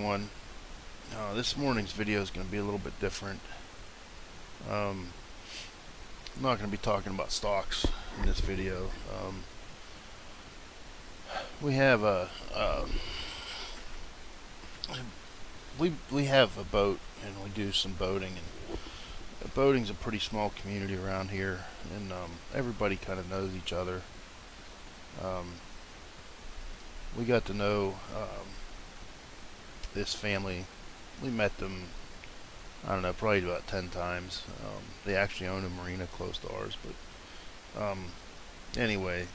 everyone. This morning's video is going to be a little bit different. I'm not going to be talking about stocks in this video. We have we have a boat, and we do some boating. And boating's a pretty small community around here, and everybody kind of knows each other. We got to know this family. We met them, I don't know, probably about 10 times. They actually own a marina close to ours, but anyway,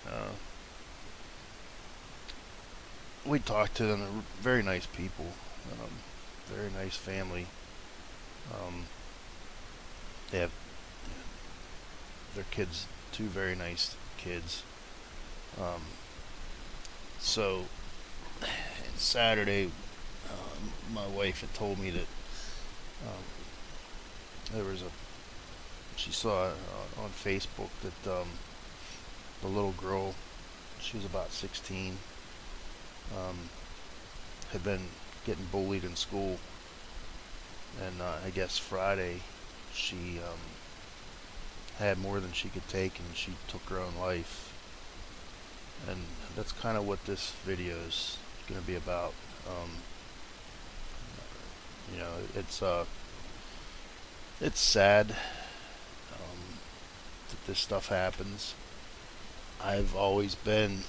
we talked to them. They're very nice people, very nice family. They have their kids, two very nice kids. So Saturday, my wife had told me that there was she saw on Facebook that the little girl, she was about 16, had been getting bullied in school, and I guess Friday she had more than she could take, and she took her own life. And that's kind of what this video is going to be about. It's sad that this stuff happens. I've always been,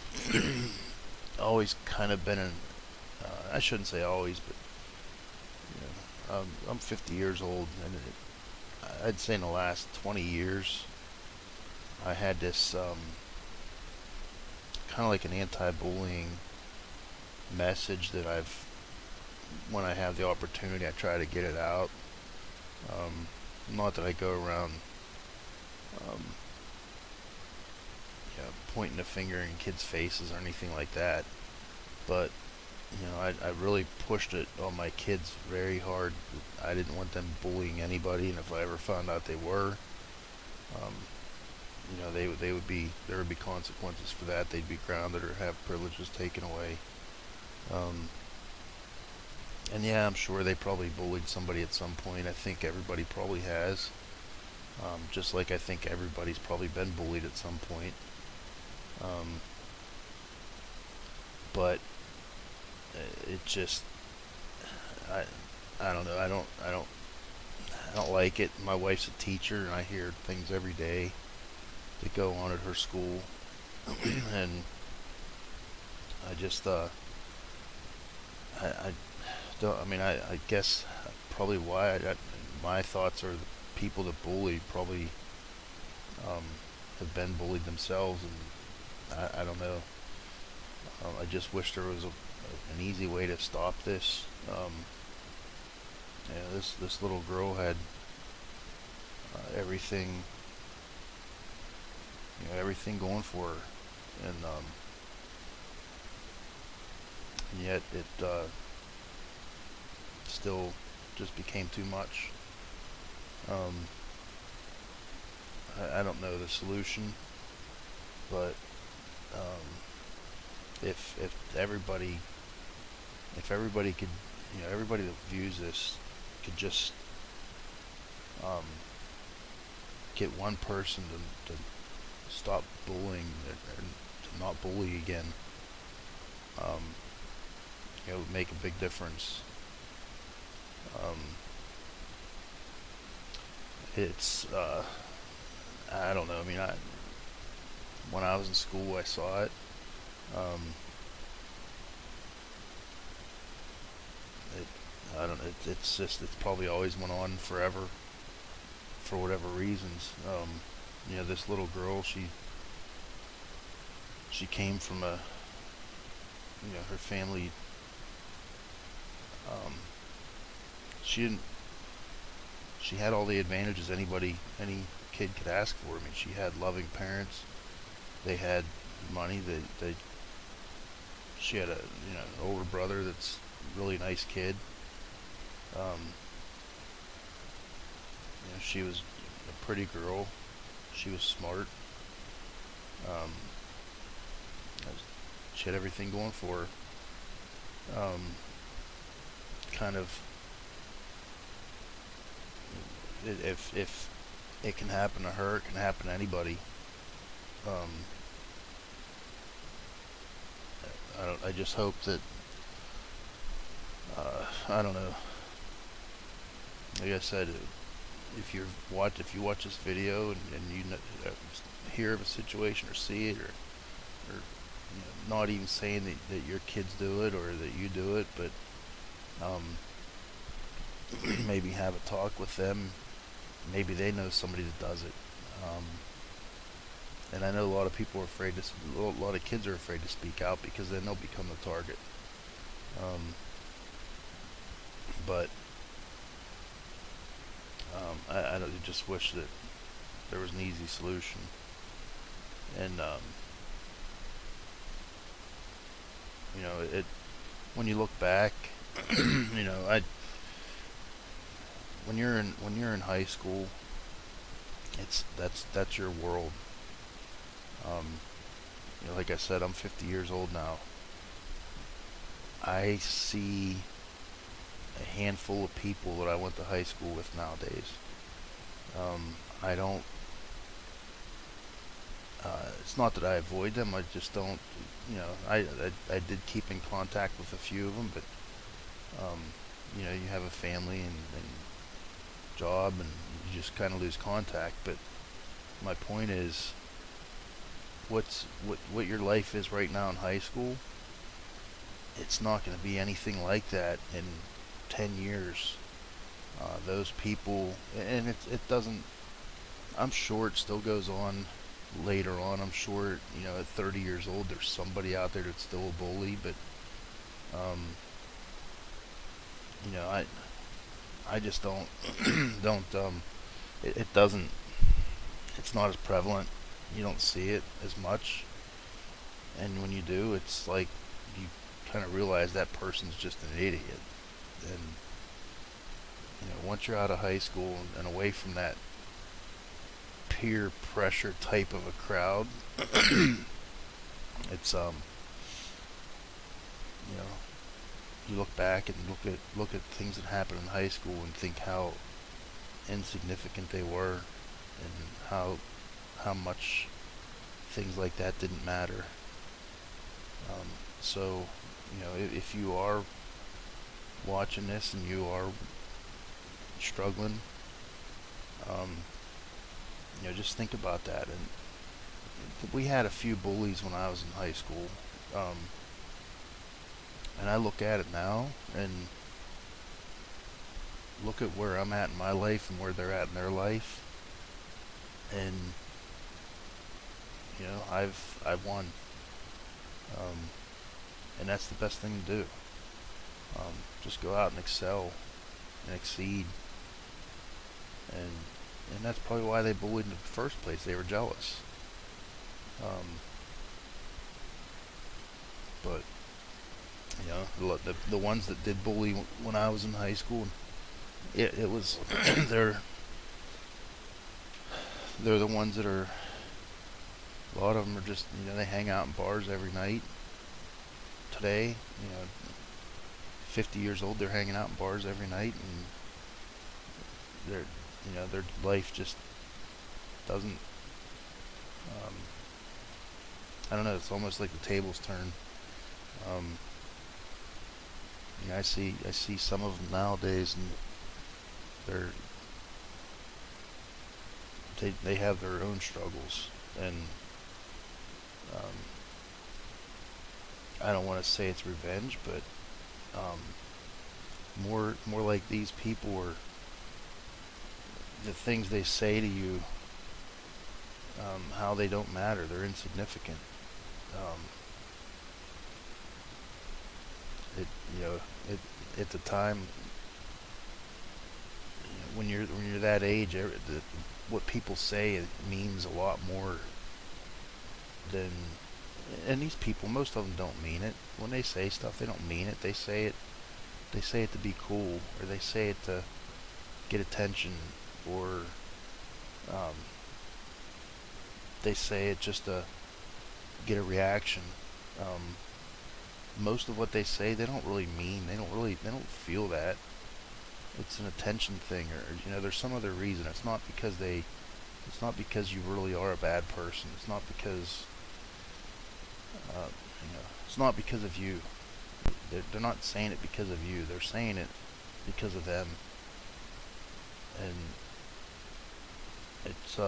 always kind of been I shouldn't say always, but I'm 50 years old, and I'd say in the last 20 years, I had this kind of like an anti-bullying message that when I have the opportunity, I try to get it out. Not that I go around pointing a finger in kids' faces or anything like that, but I really pushed it on my kids very hard. I didn't want them bullying anybody, and if I ever found out they were, there would be consequences for that. They'd be grounded or have privileges taken away. And yeah, I'm sure they probably bullied somebody at some point. I think everybody probably has. Just like I think everybody's probably been bullied at some point. But it just, I don't know. I don't like it. My wife's a teacher, and I hear things every day that go on at her school, and I just I don't. I mean, I guess probably why my thoughts are the people that bully probably have been bullied themselves, and I don't know. I just wish there was an easy way to stop this. This little girl had everything, everything going for her, and yet it still just became too much. I don't know the solution, but if everybody could, everybody that views this could just get one person to stop bullying and to not bully again, it would make a big difference. It's I don't know. I mean, when I was in school, I saw it. I don't know. It's probably always went on forever for whatever reasons. This little girl, she came from her family. She had all the advantages any kid could ask for. I mean, she had loving parents. They had money. She had an older brother that's a really nice kid. She was a pretty girl. She was smart. Um, she had everything going for her. kind of, if it can happen to her, it can happen to anybody. Um, I just hope that, I don't know. Like I said, if you watch this video and hear of a situation or see it, or not even saying that your kids do it or that you do it, but um, maybe have a talk with them. Maybe they know somebody that does it. Um, and I know a lot of people are afraid to. A lot of kids are afraid to speak out because then they'll become the target. Um, but I just wish that there was an easy solution. And it when you look back, I when you're in high school, that's your world. Um, like I said, I'm 50 years old now. I see a handful of people that I went to high school with nowadays. I don't. It's not that I avoid them. I just don't. I did keep in contact with a few of them, but um, you have a family and job, and you just kind of lose contact. But my point is, what your life is right now in high school, it's not going to be anything like that in 10 years. Those people, and it doesn't. I'm sure it still goes on later on. I'm sure at 30 years old, there's somebody out there that's still a bully, but um, I just don't don't it doesn't. It's not as prevalent. You don't see it as much, and when you do, it's like you kind of realize that person's just an idiot. And once you're out of high school and away from that peer pressure type of a crowd, it's you know you look back and look at things that happened in high school and think how insignificant they were, and how much things like that didn't matter. So if you are watching this and you are struggling, um, just think about that. And we had a few bullies when I was in high school, um, and I look at it now and look at where I'm at in my life and where they're at in their life, and I've won, um, and that's the best thing to do. Just go out and excel and exceed, and that's probably why they bullied in the first place. They were jealous. Um, but the ones that did bully when I was in high school, it was they're the ones that are. A lot of them are just they hang out in bars every night. Today, 50 years old, they're hanging out in bars every night, and their life just doesn't. Um, I don't know. It's almost like the tables turn. Um, I see some of them nowadays, and they're they have their own struggles, and um, I don't want to say it's revenge, but um, more like these people, or the things they say to you, how they don't matter. They're insignificant. Um, it it at the time, when you're that age, what people say, it means a lot more than. And these people, most of them don't mean it. When they say stuff, they don't mean it. They say it. They say it to be cool, or they say it to get attention, or um, they say it just to get a reaction. Um, most of what they say, they don't really mean. They don't feel that. It's an attention thing, or there's some other reason. It's not because you really are a bad person. It's not because, it's not because of you. They're not saying it because of you. They're saying it because of them. And it's,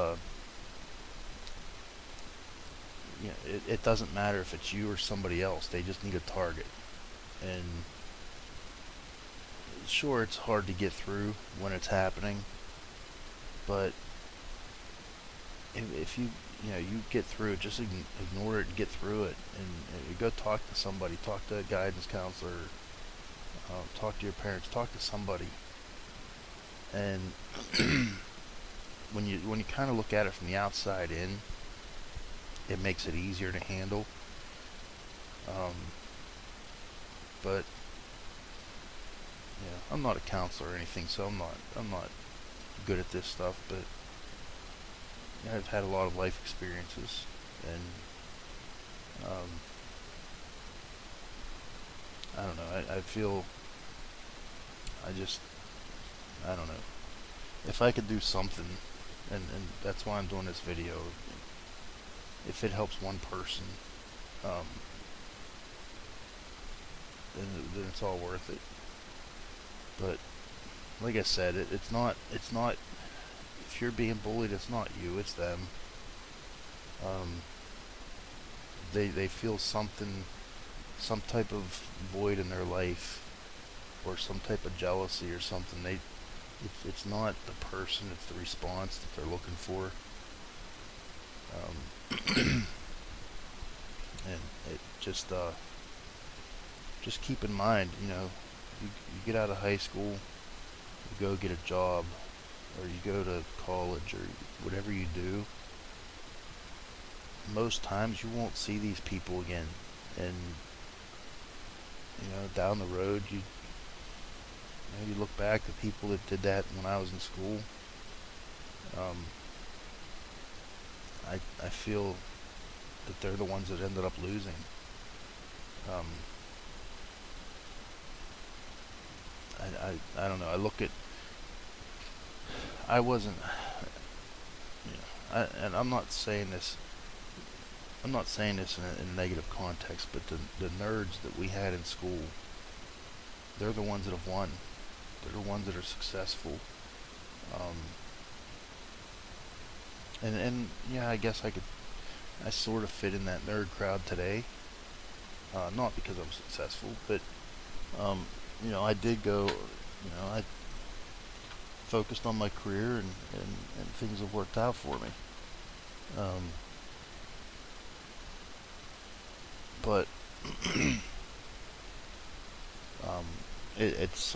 it doesn't matter if it's you or somebody else. They just need a target. And sure, it's hard to get through when it's happening, but if you get through it, just ignore it and get through it, and you go talk to somebody, talk to a guidance counselor, talk to your parents, talk to somebody. And when you kind of look at it from the outside in, it makes it easier to handle. But I'm not a counselor or anything, so I'm not good at this stuff. But I've had a lot of life experiences, and I don't know. I feel I don't know. If I could do something, and that's why I'm doing this video. If it helps one person, um, then it's all worth it. But like I said, it's not. If you're being bullied, it's not you. It's them. Um, they feel something, some type of void in their life, or some type of jealousy or something. It's not the person. It's the response that they're looking for. And it just keep in mind, you get out of high school, you go get a job, or you go to college, or whatever you do. Most times you won't see these people again, and down the road you look back to people that did that when I was in school. I feel that they're the ones that ended up losing. Um, I don't know. I wasn't, and I'm not saying this. I'm not saying this in a negative context, but the nerds that we had in school, they're the ones that have won. They're the ones that are successful. And yeah, I guess I sort of fit in that nerd crowd today. Not because I'm successful, but I did go. I focused on my career, and things have worked out for me. But it's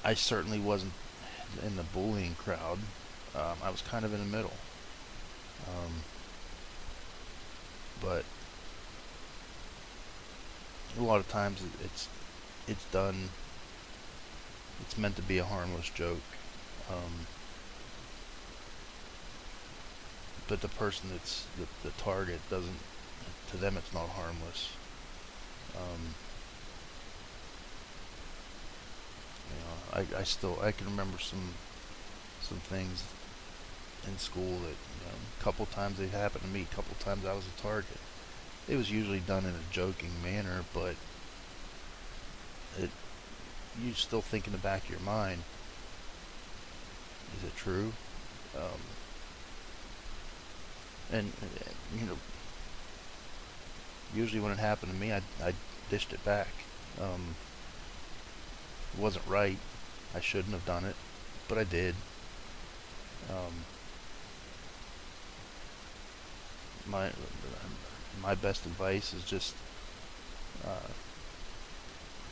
I certainly wasn't in the bullying crowd. I was kind of in the middle. But a lot of times it's done. It's meant to be a harmless joke. But the person that's the target doesn't. To them, it's not harmless. Um, I can remember some things in school that a couple times they happened to me. A couple times I was a target. It was usually done in a joking manner, but you still think in the back of your mind, is it true? And usually when it happened to me, I dished it back. It wasn't right. I shouldn't have done it, but I did. Um, my my best advice is uh,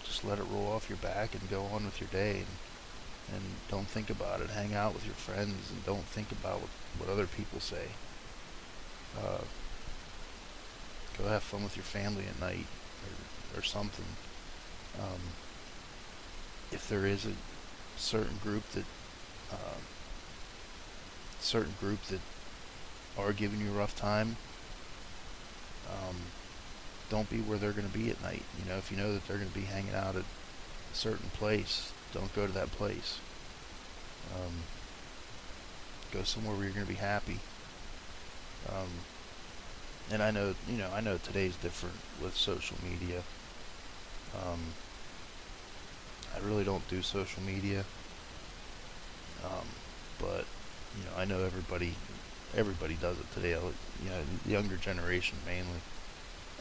just let it roll off your back and go on with your day, and don't think about it. Hang out with your friends and don't think about what other people say. Uh, Go have fun with your family at night, or something. Um, if there is a certain group that uh, certain group that are giving you a rough time, Don't be where they're going to be at night. If you know that they're going to be hanging out at a certain place, don't go to that place. Um, Go somewhere where you're going to be happy. Um, and I know today's different with social media. Um, I really don't do social media, um, but I know everybody does it today. The younger generation mainly.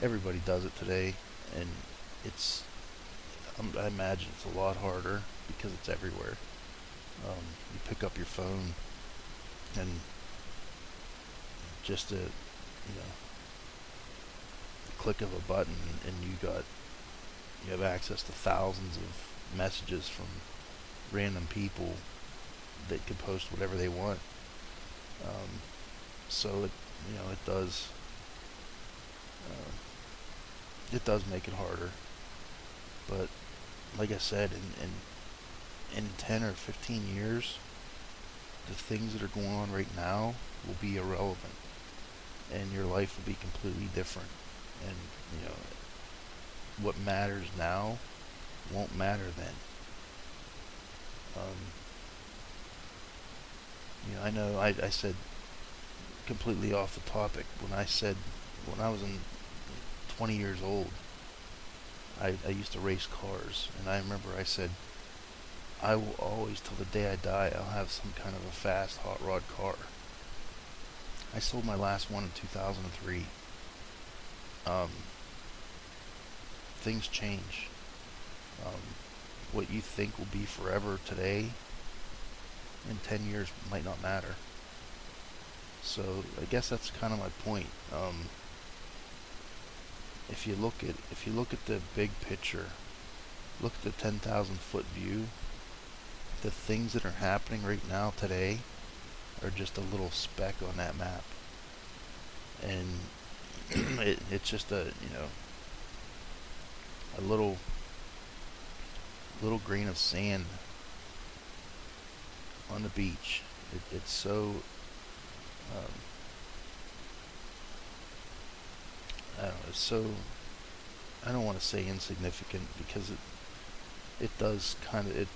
Everybody does it today, and it's I imagine it's a lot harder because it's everywhere. You pick up your phone, and just a click of a button, and you have access to thousands of messages from random people that can post whatever they want. So it does uh, it does make it harder. But like I said, in 10 or 15 years, the things that are going on right now will be irrelevant, and your life will be completely different. And what matters now won't matter then. Um, I know I said completely off the topic when I said when I was 20 years old, I used to race cars, and I remember I said, I will always, till the day I die, I'll have some kind of a fast hot rod car. I sold my last one in 2003. Um, Things change. Um, what you think will be forever today, in 10 years might not matter. So I guess that's kind of my point. If you look at the big picture, look at the 10,000 foot view, the things that are happening right now today are just a little speck on that map. And it's just a little grain of sand on the beach. It's so um, I don't know. It's so, I don't want to say insignificant, because it does kind of, it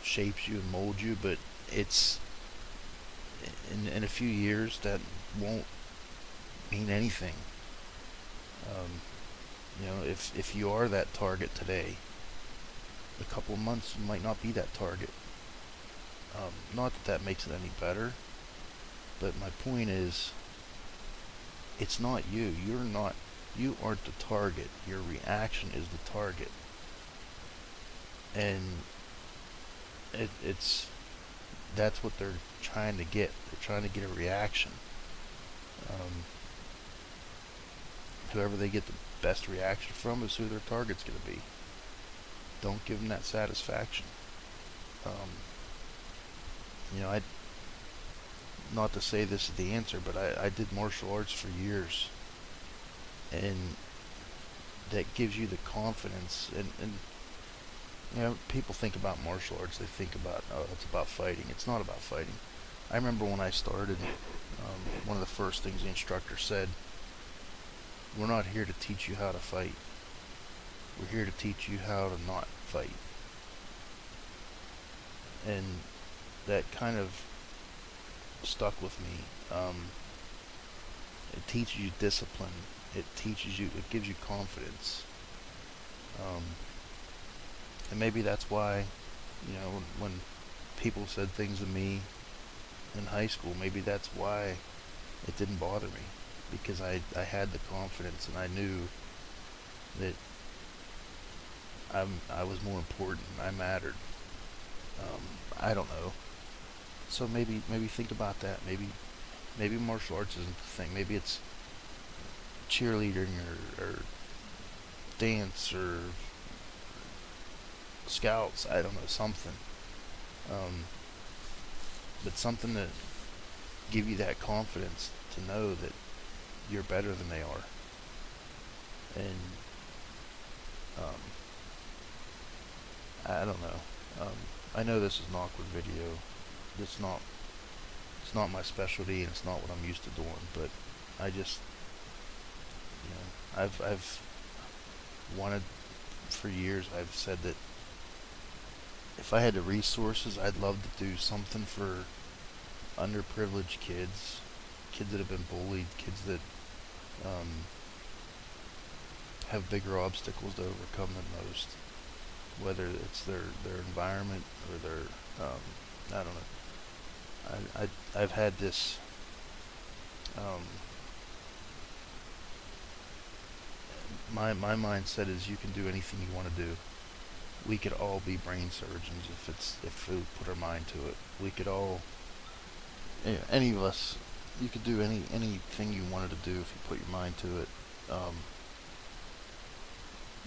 shapes you and molds you, but it's in a few years that won't mean anything. Um, if you are that target today, a couple of months you might not be that target. Not that makes it any better, but my point is, it's not you. You aren't the target. Your reaction is the target, and it's that's what they're trying to get. They're trying to get a reaction. Um, Whoever they get the best reaction from is who their target's going to be. Don't give them that satisfaction. Um, I not to say this is the answer, but I did martial arts for years, and that gives you the confidence. And people think about martial arts, they think about, oh, it's about fighting. It's not about fighting. I remember when I started, one of the first things the instructor said, we're not here to teach you how to fight. We're here to teach you how to not fight. And that kind of stuck with me. It teaches you discipline. It gives you confidence. And maybe that's why, when people said things to me in high school, maybe that's why it didn't bother me, because I had the confidence, and I knew that I was more important. I mattered. I don't know. So maybe think about that. Maybe martial arts isn't the thing. Maybe it's cheerleading or dance or scouts. I don't know, something. But something to give you that confidence to know that you're better than they are. And I don't know. I know this is an awkward video. It's not my specialty, and it's not what I'm used to doing. But I've wanted for years. I've said that if I had the resources, I'd love to do something for underprivileged kids, kids that have been bullied, kids that um, have bigger obstacles to overcome than most. Whether it's their environment or their I don't know. I've had this um, my mindset is you can do anything you want to do. We could all be brain surgeons if we put our mind to it. We could all, any of us, you could do anything you wanted to do if you put your mind to it.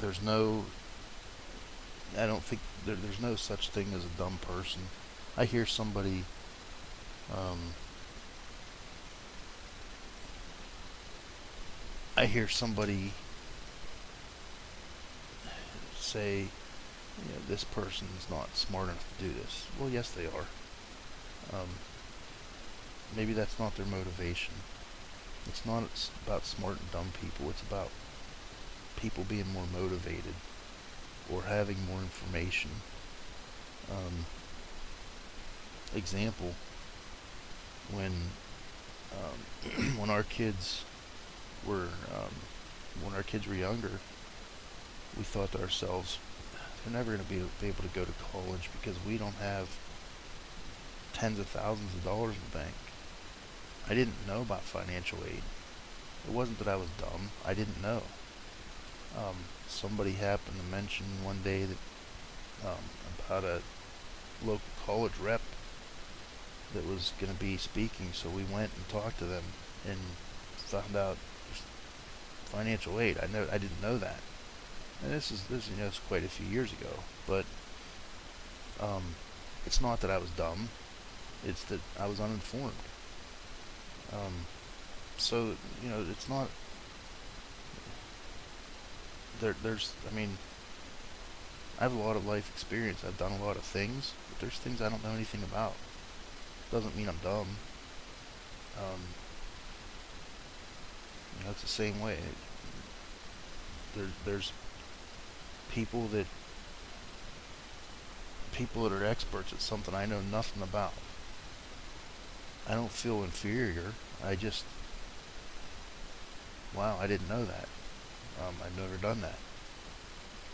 There's no, I don't think there's no such thing as a dumb person. I hear somebody um, I hear somebody say, this person's not smart enough to do this. Well, yes, they are. Um, Maybe that's not their motivation. It's not about smart and dumb people. It's about people being more motivated or having more information. Example, when when our kids were when our kids were younger, we thought to ourselves, they're never going to be able to go to college because we don't have tens of thousands of dollars in the bank. I didn't know about financial aid. It wasn't that I was dumb. I didn't know. Somebody happened to mention one day that about a local college rep that was going to be speaking, so we went and talked to them and found out financial aid. I didn't know that, and this is it's quite a few years ago. But it's not that I was dumb; it's that I was uninformed. So it's not there's I mean, I have a lot of life experience. I've done a lot of things, but there's things I don't know anything about. Doesn't mean I'm dumb. Um, it's the same way. There's people that are experts at something I know nothing about. I don't feel inferior. I just, wow, I didn't know that. I've never done that.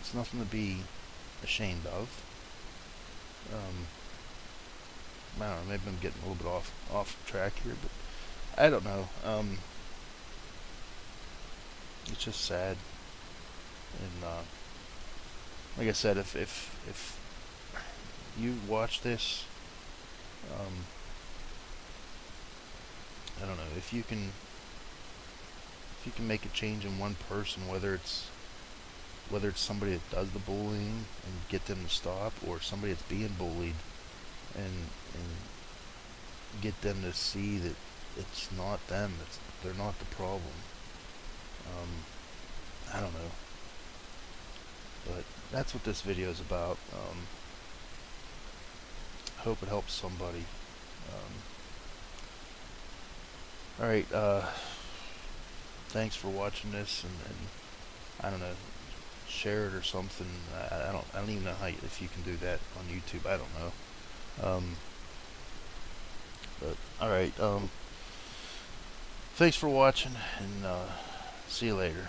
It's nothing to be ashamed of. I don't know. Maybe I'm getting a little bit off track here, but I don't know. It's just sad. And like I said, if you watch this, I don't know, if you can make a change in one person, whether it's somebody that does the bullying and get them to stop, or somebody that's being bullied and get them to see that it's not them, they're not the problem. I don't know, but that's what this video is about. I hope it helps somebody. Alright, thanks for watching this, and I don't know, share it or something. I don't even know if you can do that on YouTube. I don't know. But alright, thanks for watching, and see you later.